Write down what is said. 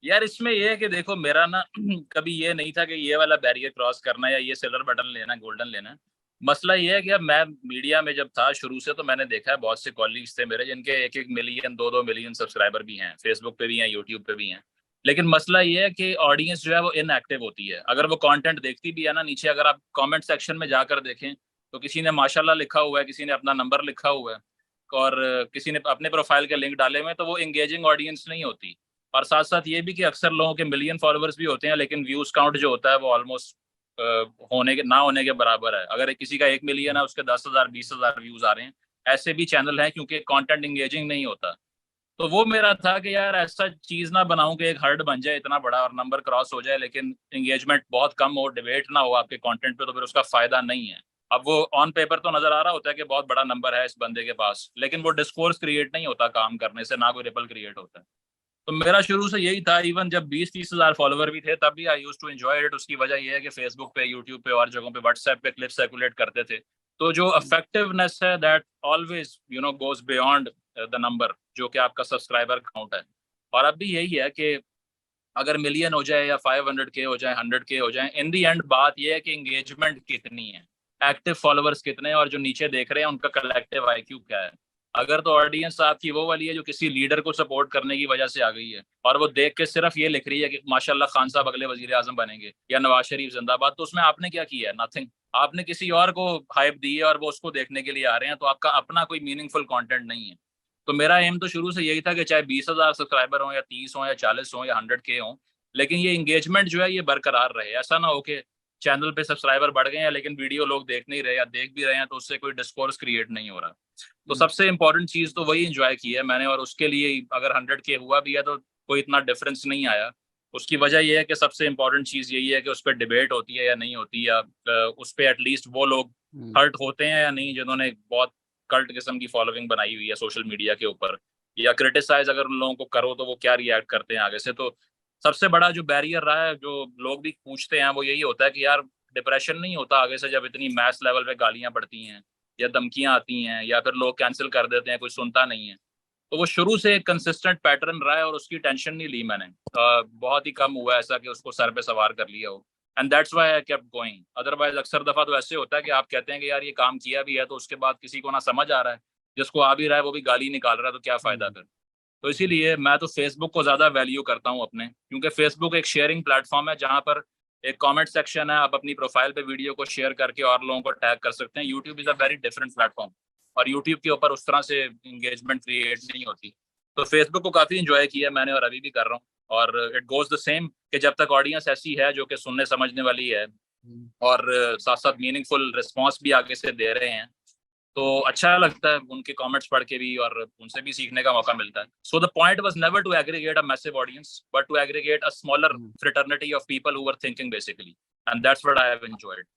यार इसमें ये है कि देखो मेरा ना कभी ये नहीं था कि ये वाला बैरियर क्रॉस करना या ये सिल्वर बटन लेना, गोल्डन लेना। मसला ये है कि अब मैं मीडिया में जब था शुरू से, तो मैंने देखा है बहुत से कॉलीग्स थे मेरे जिनके 1-1 मिलियन 2-2 मिलियन सब्सक्राइबर भी हैं, फेसबुक पे भी हैं, यूट्यूब पे भी हैं। लेकिन मसला ये है कि ऑडियंस जो है वो इनएक्टिव होती है। अगर वो कंटेंट देखती भी है ना, नीचे अगर आप कमेंट सेक्शन में जाकर देखें तो किसी ने माशाल्लाह लिखा हुआ है, किसी ने अपना नंबर लिखा हुआ है, और किसी ने अपने प्रोफाइल के लिंक डाले हुए हैं, तो वो एंगेजिंग ऑडियंस नहीं होती। और साथ साथ ये भी कि अक्सर लोगों के मिलियन फॉलोअर्स भी होते हैं, लेकिन व्यूज काउंट जो होता है वो ऑलमोस्ट होने के ना होने के बराबर है। अगर किसी का 1 मिलियन है, उसके 10,000 20,000 व्यूज आ रहे हैं, ऐसे भी चैनल हैं, क्योंकि कंटेंट एंगेजिंग नहीं होता। तो वो मेरा था कि यार ऐसा चीज ना बनाऊं कि एक हर्ड बन जाए इतना बड़ा और नंबर क्रॉस हो जाए, लेकिन एंगेजमेंट बहुत कम हो, डिबेट ना हो आपके कंटेंट पे, तो फिर उसका फायदा नहीं है। अब वो ऑन पेपर तो नजर आ रहा होता है कि बहुत बड़ा नंबर है इस बंदे के पास, लेकिन वो डिस्कोर्स क्रिएट नहीं होता काम करने से, ना कोई रिपल क्रिएट होता है। तो मेरा शुरू से यही था, इवन जब 20-30 हजार फॉलोवर भी थे तब भी आई यूज टू एंजॉय इट। उसकी वजह यह है कि फेसबुक पे, यूट्यूब पे और जगहों पे, व्हाट्सएप पे क्लिप सर्कुलेट करते थे। तो जो इफेक्टिवनेस है that always goes beyond the number, जो कि आपका सब्सक्राइबर काउंट है। और अब भी यही है कि अगर मिलियन हो जाए या 500K हो जाए, 100K हो जाए, इन दी एंड बात यह है कि एंगेजमेंट कितनी है, एक्टिव फॉलोअर्स कितने हैं, और जो नीचे देख रहे हैं उनका कलेक्टिव आईक्यू क्या है। अगर तो ऑडियंस आपकी वो वाली है जो किसी लीडर को सपोर्ट करने की वजह से आ गई है, और वो देख के सिर्फ ये लिख रही है कि माशाल्लाह खान साहब अगले वजीर आजम बनेंगे या नवाज शरीफ जिंदाबाद, तो उसमें आपने क्या किया है? नथिंग। आपने किसी और को हाइप दी है और वो उसको देखने के लिए आ रहे हैं, तो आपका अपना कोई मीनिंगफुल कंटेंट नहीं है। तो मेरा एम तो शुरू से यही था कि चाहे 20,000 सब्सक्राइबर हो या 30 हो या 40 हो या 100K हो, लेकिन ये एंगेजमेंट जो है ये बरकरार रहे। ऐसा ना हो कि चैनल पे सब्सक्राइबर बढ़ गए हैं लेकिन वीडियो लोग देख नहीं रहे, या देख भी रहे हैं तो उससे कोई डिस्कोर्स क्रिएट नहीं हो रहा। तो सबसे इंपॉर्टेंट चीज तो वही एंजॉय की है मैंने, और उसके लिए अगर 100K हुआ भी है तो कोई इतना डिफरेंस नहीं आया। उसकी वजह यह है कि सबसे इंपॉर्टेंट चीज यही है कि उस पर डिबेट होती है या नहीं होती, या उस पर एटलीस्ट वो लोग हर्ट होते हैं या नहीं जिन्होंने बहुत कल्ट किस्म की फॉलोइंग बनाई हुई है सोशल मीडिया के ऊपर। या क्रिटिसाइज अगर उन लोगों को करो तो वो क्या रिएक्ट करते हैं आगे से। तो सबसे बड़ा जो बैरियर रहा है, जो लोग भी पूछते हैं, वो यही होता है कि यार डिप्रेशन नहीं होता आगे से जब इतनी मैस लेवल पे गालियां पड़ती हैं या धमकियां आती हैं या फिर लोग कैंसिल कर देते हैं, कोई सुनता नहीं है। तो वो शुरू से एक कंसिस्टेंट पैटर्न रहा है और उसकी टेंशन नहीं ली मैंने। बहुत ही कम हुआ ऐसा कि उसको सर पे सवार कर लिया हो। And that's why I kept going. Otherwise अक्सर दफा तो ऐसे होता है कि आप कहते हैं कि यार ये काम किया भी है, तो उसके बाद किसी को ना समझ आ रहा है, जिसको आ भी रहा है वो भी गाली निकाल रहा है, तो क्या फायदा फिर। तो इसीलिए मैं तो फेसबुक को ज्यादा वैल्यू करता हूँ अपने, क्योंकि फेसबुक एक शेयरिंग प्लेटफॉर्म है जहां पर एक कमेंट सेक्शन है, आप अपनी प्रोफाइल पे वीडियो को शेयर करके और लोगों को टैग कर सकते हैं। YouTube is a very different platform, और यूट्यूब के ऊपर उस तरह से इंगेजमेंट क्रिएट नहीं होती। तो फेसबुक को काफी इंजॉय किया मैंने, और अभी भी कर रहा हूँ। और इट गोज द सेम कि जब तक ऑडियंस ऐसी है जो कि सुनने समझने वाली है, और साथ साथ मीनिंगफुल रिस्पॉन्स भी आगे से दे रहे हैं, तो अच्छा लगता है उनके कमेंट्स पढ़ के भी, और उनसे भी सीखने का मौका मिलता है। So the point was never to aggregate a massive audience, but to aggregate a smaller fraternity of people who were thinking basically, and that's what I have enjoyed.